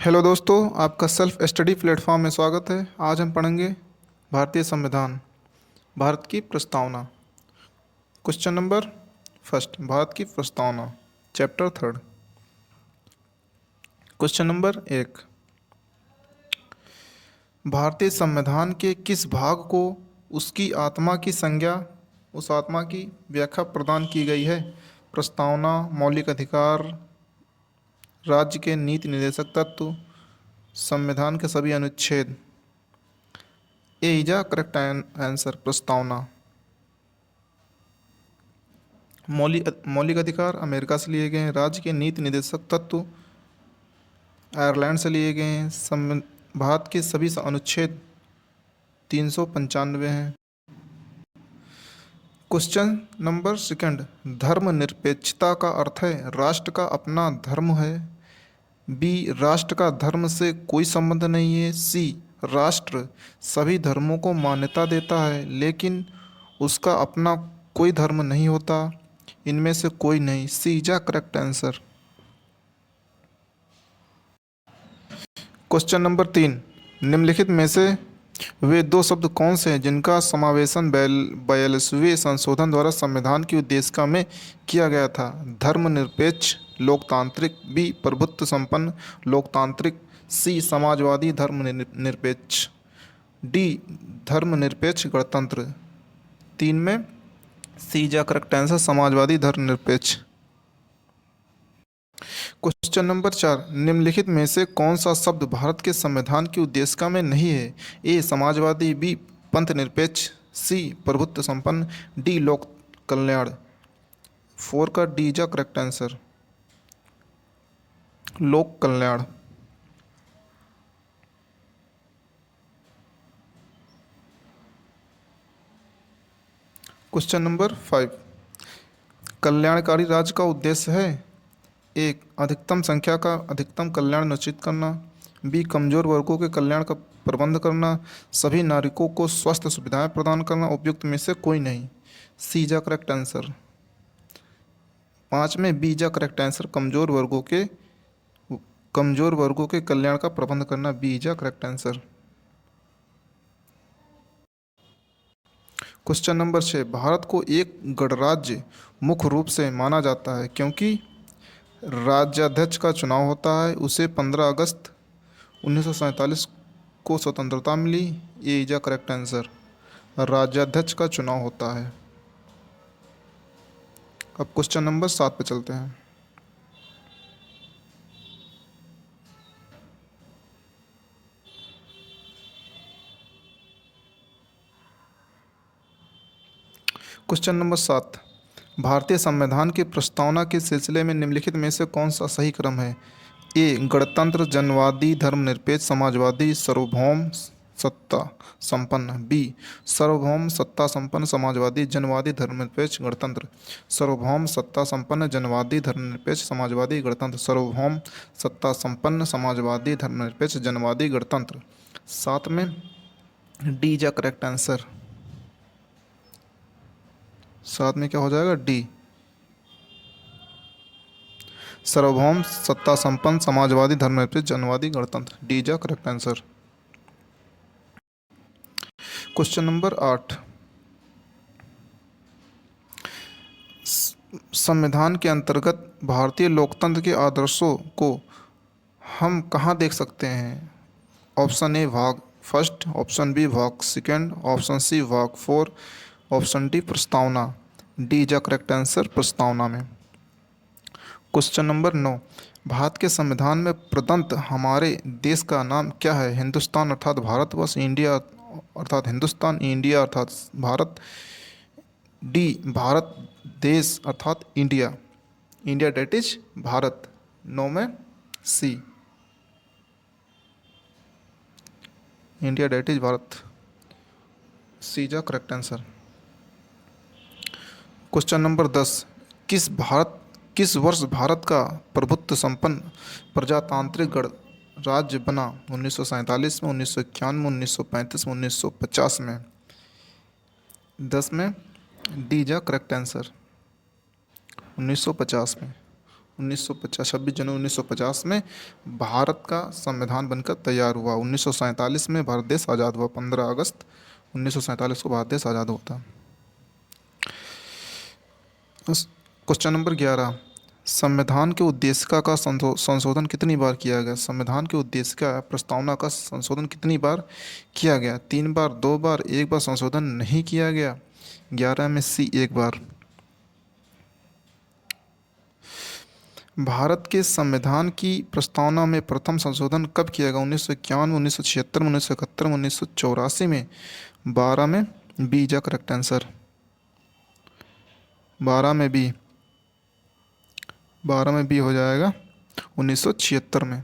Hello दोस्तों, आपका self study platform में स्वागत है। आज हम पढ़ेंगे भारतीय संविधान, भारत की प्रस्तावना। क्वेश्चन नंबर फर्स्ट, भारत की प्रस्तावना, चैप्टर थर्ड। क्वेश्चन नंबर एक, भारतीय संविधान के किस भाग को उसकी आत्मा की संज्ञा, उस आत्मा की व्याख्या प्रदान की गई है? प्रस्तावना, मौलिक अधिकार, राज्य के नीति निर्देशक तत्व, संविधान के सभी अनुच्छेद। ए इज अ करेक्ट आंसर, प्रस्तावना। मौलिक अधिकार अमेरिका से लिए गए हैं। राज्य के नीति निर्देशक तत्व आयरलैंड से लिए गए हैं। भारत के सभी अनुच्छेद 395 हैं। क्वेश्चन नंबर सेकंड, धर्मनिरपेक्षता का अर्थ है राष्ट्र का अपना धर्म है। बी, राष्ट्र का धर्म से कोई संबंध नहीं है। सी, राष्ट्र सभी धर्मों को मान्यता देता है लेकिन उसका अपना कोई धर्म नहीं होता। इनमें से कोई नहीं। C is correct answer. Question number तीन, निम्नलिखित में से वे दो शब्द कौन से हैं जिनका समावेशन 42वें संशोधन द्वारा संविधान की उद्देशिका में किया गया था? धर्मनिरपेक्ष लोकतांत्रिक, बी प्रभुत्व संपन्न लोकतांत्रिक, सी समाजवादी धर्मनिरपेक्ष, डी धर्मनिरपेक्ष गणतंत्र। तीन में सी जा करेक्ट आंसर, समाजवादी धर्मनिरपेक्ष। क्वेश्चन नंबर चार, निम्नलिखित में से कौन सा शब्द भारत के संविधान की उद्देशिका में नहीं है? ए समाजवादी, बी पंथ निरपेक्ष, सी प्रभुत्व संपन्न, डी लोक कल्याण। फोर का डी जा करेक्ट आंसर, लोक कल्याण। क्वेश्चन नंबर फाइव, कल्याणकारी राज्य का उद्देश्य है? एक, अधिकतम संख्या का अधिकतम कल्याण निश्चित करना, बी कमजोर वर्गों के कल्याण का प्रबंध करना, सभी नागरिकों को स्वास्थ्य सुविधाएं प्रदान करना, उपयुक्त में से कोई नहीं। सी जा करेक्ट आंसर। पाँच में बी जा करेक्ट आंसर, कमजोर वर्गों के कल्याण का प्रबंध करना, बी जा करेक्ट आंसर। क्वेश्चन नंबर छः, भारत को एक गणराज्य मुख्य रूप से माना जाता है क्योंकि राज्याध्यक्ष का चुनाव होता है। उसे 15 अगस्त 1947 को स्वतंत्रता मिली। ये इज करेक्ट आंसर, राज्याध्यक्ष का चुनाव होता है। अब क्वेश्चन नंबर 7 पे चलते हैं। क्वेश्चन नंबर 7, भारतीय संविधान की प्रस्तावना के सिलसिले में निम्नलिखित में से कौन सा सही क्रम है? ए गणतंत्र जनवादी धर्मनिरपेक्ष समाजवादी सार्वभौम सत्ता संपन्न, बी सार्वभौम सत्ता संपन्न समाजवादी जनवादी धर्मनिरपेक्ष गणतंत्र, सार्वभौम सत्ता संपन्न जनवादी धर्मनिरपेक्ष समाजवादी गणतंत्र, सार्वभौम सत्ता संपन्न समाजवादी धर्मनिरपेक्ष जनवादी गणतंत्र। साथ में डी जा करेक्ट आंसर। साथ में क्या हो जाएगा? डी सार्वभौम सत्ता संपन्न समाजवादी धर्मनिरपेक्ष जनवादी गणतंत्र, डी जा करेक्ट आंसर। क्वेश्चन नंबर 8, संविधान के अंतर्गत भारतीय लोकतंत्र के आदर्शों को हम कहाँ देख सकते हैं? ऑप्शन ए भाग फर्स्ट, ऑप्शन बी भाग सेकंड, ऑप्शन सी भाग 4, ऑप्शन डी प्रस्तावना, डी जा करेक्ट आंसर, प्रस्तावना में। क्वेश्चन नंबर 9, भारत के संविधान में प्रदत्त हमारे देश का नाम क्या है? हिंदुस्तान अर्थात भारतवर्ष, इंडिया अर्थात हिंदुस्तान, इंडिया अर्थात भारत, डी भारत देश अर्थात India, India that is Bharat. 9 में C, India that is Bharat, C जा करेक्ट आंसर। क्वेश्चन नंबर 10, किस वर्ष भारत का प्रभुत्व संपन्न प्रजातांत्रिक गणराज्य बना? 1947 में, 1991 में, 1935 में, 1950 में। 10 में डी जा करेक्ट आंसर, 1950 में। 1950, 26 जनवरी 1950 में भारत का संविधान बनकर तैयार हुआ। 1947 में भारत देश आज़ाद हुआ। 15 अगस्त 1947 को भारत देश आज़ाद होता। क्वेश्चन नंबर 11, संविधान के उद्देशिका का संशोधन कितनी बार किया गया? संविधान के उद्देशिका प्रस्तावना का संशोधन कितनी बार किया गया? 3 बार, 2 बार, 1 बार संशोधन नहीं किया गया। 11 में सी 1 बार। भारत के संविधान की प्रस्तावना में प्रथम संशोधन कब किया गया? 1951, 1976 में, 1971 में, 1984 में। 12 में बी इज करेक्ट आंसर। 12 में बी, 12 में बी हो जाएगा 1976 में।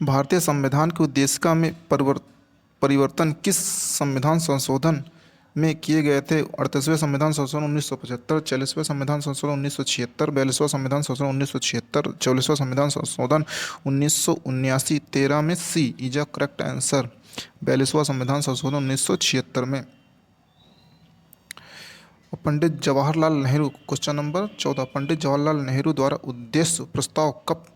भारतीय संविधान की उद्देशिका में परिवर्तन किस संविधान संशोधन में किए गए थे? 38वें संविधान संशोधन 1975, 40वें संविधान संशोधन 1976, 42वां संविधान संशोधन 1976, 44वां संविधान संशोधन 1979। 13 में सी इज अ करेक्ट आंसर। 42वां संविधान संशोधन 1976 में। पंडित जवाहरलाल नेहरू, क्वेश्चन नंबर 14, पंडित जवाहरलाल नेहरू द्वारा उद्देश्य प्रस्ताव कब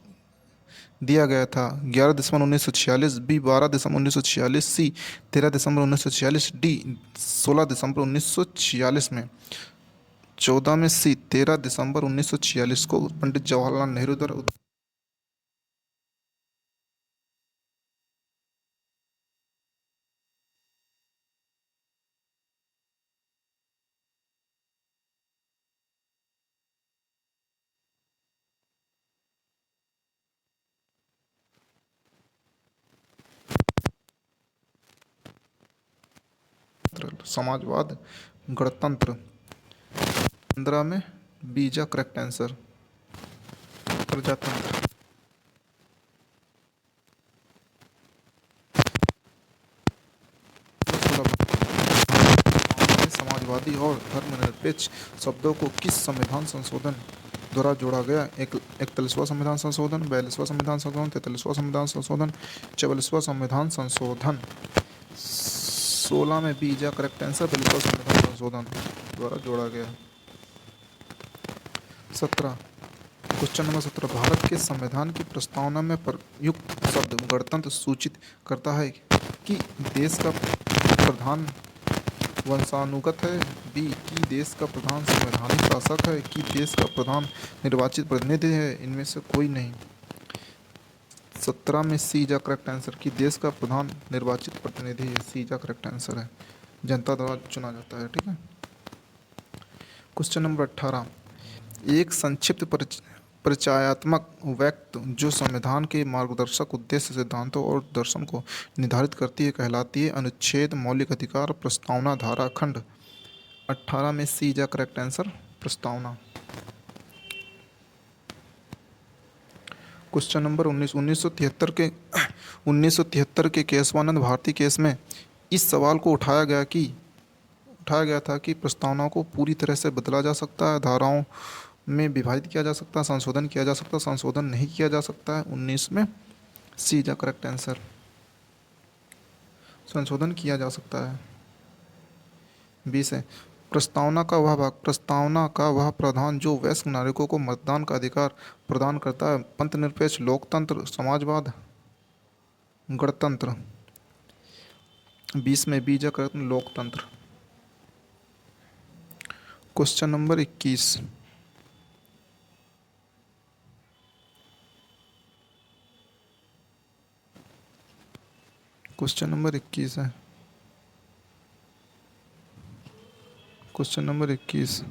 दिया गया था? 11 दिसंबर 1946, बी 12 दिसंबर 1946, सी 13 दिसंबर 1946, डी 16 दिसंबर 1946 में। 14 में सी 13 दिसंबर 1946 को पंडित जवाहरलाल नेहरू द्वारा समाजवाद, गणतंत्र। 15 में बीजा करेक्ट आंसर। प्रजातंत्र। समाजवादी और धर्मनिरपेक्ष शब्दों को किस संविधान संशोधन द्वारा जोड़ा गया? 41वां संविधान संशोधन, 42वां संविधान संशोधन, 43वां संविधान संशोधन, 44वां संविधान संशोधन। 16 में बी इज करेक्ट आंसर। 42वां संविधान संशोधन द्वारा जोड़ा गया। 17, क्वेश्चन नंबर 17, भारत के संविधान की प्रस्तावना में प्रयुक्त शब्द गणतंत्र सूचित करता है कि देश का प्रधान वंशानुगत है, बी कि देश का प्रधान संवैधानिक शासक है, कि देश का प्रधान निर्वाचित प्रतिनिधि है, इनमें से कोई नहीं। 17 में सी जा करेक्ट आंसर, कि देश का प्रधान निर्वाचित प्रतिनिधि है। सी जा करेक्ट आंसर है, जनता द्वारा चुना जाता है। ठीक है। क्वेश्चन नंबर 18, एक संक्षिप्त परिचयात्मक वाक्य जो संविधान के मार्गदर्शक उद्देश्य, सिद्धांतों और दर्शन को निर्धारित करती है कहलाती है? अनुच्छेद, मौलिक अधिकार, प्रस्तावना, धारा, खंड। 18 में सी जा करेक्ट आंसर, प्रस्तावना। क्वेश्चन नंबर 19, 1973 के केशवानंद भारती केस में इस सवाल को उठाया गया था कि प्रस्तावना को पूरी तरह से बदला जा सकता है, धाराओं में विभाजित किया जा सकता है, संशोधन किया जा सकता है, संशोधन नहीं किया जा सकता है। 19 में सी जा करेक्ट आंसर, संशोधन किया जा सकता है। 20 है, प्रस्तावना का वह प्रावधान जो वयस्क नागरिकों को मतदान का अधिकार प्रदान करता है? पंथनिरपेक्ष, लोकतंत्र, समाजवाद, गणतंत्र। 20 में बी जा करेक्ट, लोकतंत्र। क्वेश्चन नंबर 21, क्वेश्चन नंबर 21 है। क्वेश्चन नंबर 21,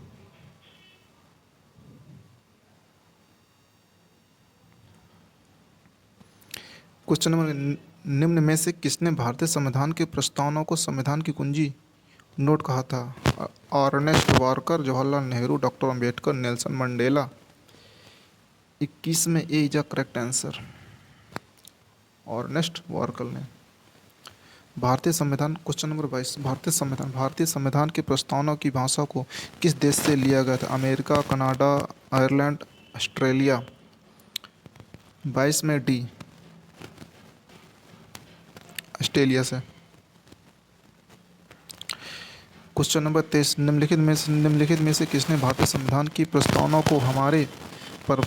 क्वेश्चन नंबर, निम्न में से किसने भारतीय संविधान के प्रस्तावना को संविधान की कुंजी नोट कहा था? Ernest Walker, Jawaharlal Nehru, doctor Ambedkar, Nelson Mandela. 21 में A is a correct answer, Ernest Walker ने। भारतीय संविधान, क्वेश्चन नंबर 22, भारतीय संविधान की प्रस्तावना की भाषा को किस देश से लिया गया था? America, Canada, Ireland, Australia. 22 में डी, ऑस्ट्रेलिया से। क्वेश्चन नंबर 23, निम्नलिखित में से किसने भारतीय संविधान की प्रस्तावना को हमारे पर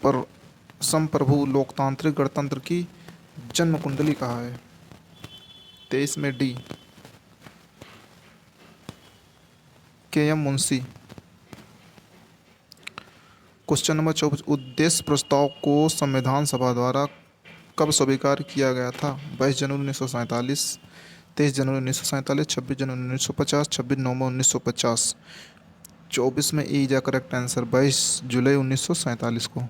पर संप्रभु लोकतांत्रिक गणतंत्र की जन्म कुंडली कहा है? 23 में डी, के. एम. मुंशी। क्वेश्चन नंबर 24, उद्देश्य प्रस्ताव को संविधान सभा द्वारा कब स्वीकार किया गया था? 22 जनवरी 1947, 23 जनवरी 1947, 26 जनवरी 1950, 26 नवंबर 1950। 24 में ई जा करेक्ट आंसर, 22 जुलाई 1947 को।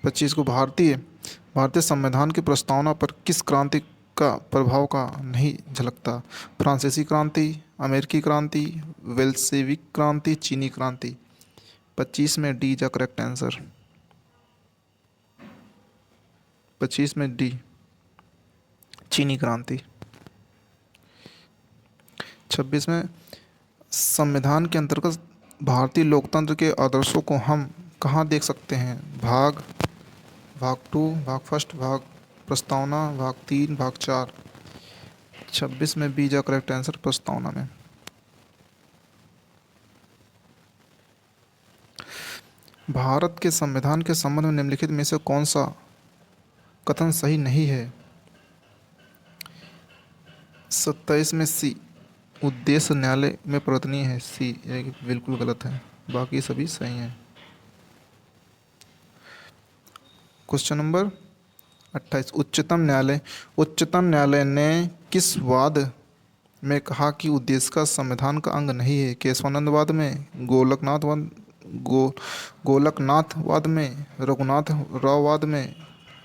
25 को, भारतीय भारतीय संविधान की प्रस्तावना पर किस क्रांति का प्रभाव का नहीं झलकता? फ्रांसीसी क्रांति, अमेरिकी क्रांति, वेल्सेविक क्रांति, चीनी क्रांति। 25 में डी जा करेक्ट आंसर, 25 में डी, चीनी क्रांति। 26 में, संविधान के अंतर्गत भारतीय लोकतंत्र के आदर्शों को हम कहाँ देख सकते हैं? भाग 2, भाग फर्स्ट, भाग प्रस्तावना, भाग 3, भाग 4। 26 में बी जा करेक्ट आंसर, प्रस्तावना में। भारत के संविधान के संबंध में निम्नलिखित में से कौन सा कथन सही नहीं है? 27 में सी, उद्देश्य न्यायालय में परिवर्तनीय है। सी ये बिल्कुल गलत है, बाकी सभी सही हैं। क्वेश्चन नंबर 28, उच्चतम न्यायालय ने किस वाद में कहा कि उद्देश्य का संविधान का अंग नहीं है? केशवानंद में, गोलकनाथ वाद में, रघुनाथ राव वाद में,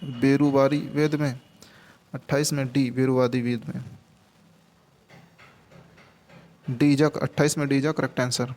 बेरुवारी वेद में। 28 में डी, बेरुवादी वेद में। 28 में डी जा करेक्ट आंसर।